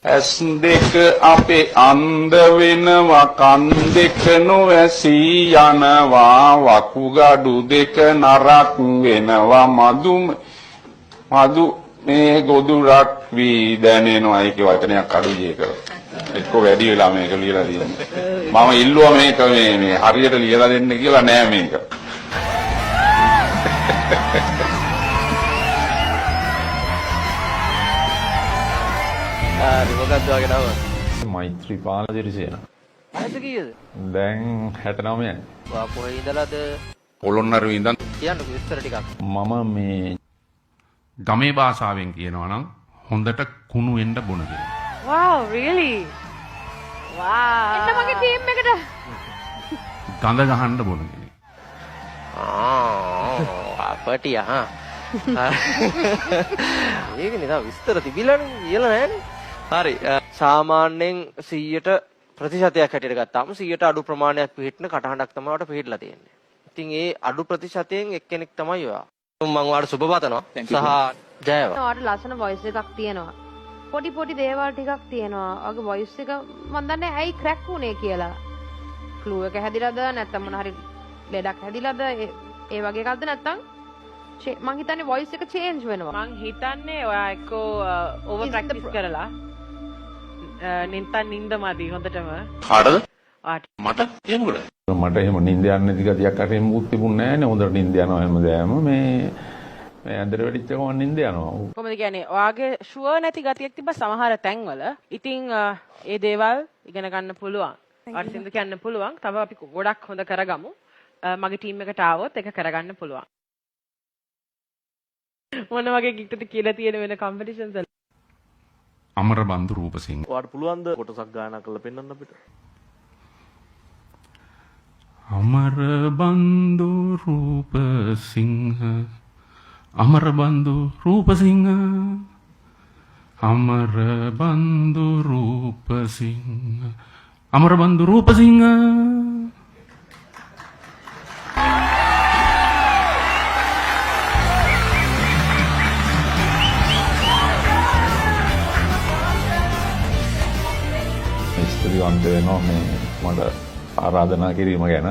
ඇස් දෙක අපේ අන්ධ වෙනවා කන් දෙක නොඇසී යනවා වකුගඩු දෙක නරක් වෙනවා මදු මේ ගොදුරක් වී දැනෙනවා ඒක වචනයක් අඩුයි ඒක එක්ක වැඩි වෙලා මේක ලියලා තියෙන්නේ මම ඉල්ලුවා මේක මේ හරියට ලියලා දෙන්න කියලා නෑ මේක මොකක්ද වගේ නම? මෛත්‍රීපාල දිරිසේන. වයස කීයද? දැන් 69යි. වා කොහේ ඉඳලාද? පොළොන්නරුවේ ඉඳන් කියන්නකෝ විස්තර ටිකක්. මම මේ ගමේ භාෂාවෙන් කියනවා නම් හොඳට කුණු වෙන්න බොන කෙනෙක්. Wow, really? Wow. එන්න මගේ ටීම් එකට. ගඳ ගහන්න බොන කෙනෙක්. අපටිය හා. ඒකනේ තා විස්තර තිබිලානේ කියලා නෑනේ. හරි සාමාන්‍යයෙන් 100ට ප්‍රතිශතයක් හැටියට ගත්තාම 100ට අඩු ප්‍රමාණයක් පිළිහිටන කටහඬක් තමයි ඔයාලට පිළිහිටලා තියෙන්නේ. ඉතින් ඒ අඩු ප්‍රතිශතයෙන් එක්කෙනෙක් තමයි ඔයා. මම ඔයාලට සුබ පතනවා. සහ ජයව. ඔයාලට ලස්සන වොයිස් එකක් තියෙනවා. පොඩි දේවල් ටිකක් තියෙනවා. ඔයාගේ වොයිස් එක මම දන්නේ ඇයි ක්‍රැක් වුනේ කියලා. ෆ්ලූ එක හැදිලාද නැත්නම් මොන හරි ලෙඩක් හැදිලාද ඒ වගේ එකක්ද නැත්නම් මං හිතන්නේ වොයිස් එක චේන්ජ් වෙනවා. මං හිතන්නේ ඔයා එක්කෝ ඕවර් ප්‍රැක්ටිස් කරලා නින්ද මදි හොඳටම. කාටද? ආට. මට එහෙමද? මට එහෙම නිින්ද යන්නේ නැති ගතියක් අර එහෙම මුත් තිබුණේ නැහැ නේ. හොඳට නිින්ද යනවා හැමදාම මේ ඇඳට වෙඩිච්ච ගමන් නිින්ද යනවා. කොහොමද කියන්නේ? ඔයාගේ ෂුවර් නැති ගතියක් තිබ්බ සමහර තැන්වල. ඉතින් ඒ දේවල් ඉගෙන ගන්න පුළුවන්. ඔයාට සින්දු කියන්න පුළුවන්. තව අපි ගොඩක් හොඳ කරගමු. මගේ ටීම් එකට ආවොත් ඒක කරගන්න පුළුවන්. මොන වගේ ගිට්ටුද කියලා තියෙන වෙන කම්පිටිෂන්ස් වල අමරබන්දු රූපසිංහ ඔයාලට පුළුවන් ද කොටසක් ගායනා කරලා පෙන්වන්න අපිට අමරබන්දු රූපසිංහ අමරබන්දු රූපසිංහ අමරබන්දු රූපසිංහ අමරබන්දු රූපසිංහ ස්තුතිවන්ත වෙනවා මේ මට ආරාධනා කිරීම ගැන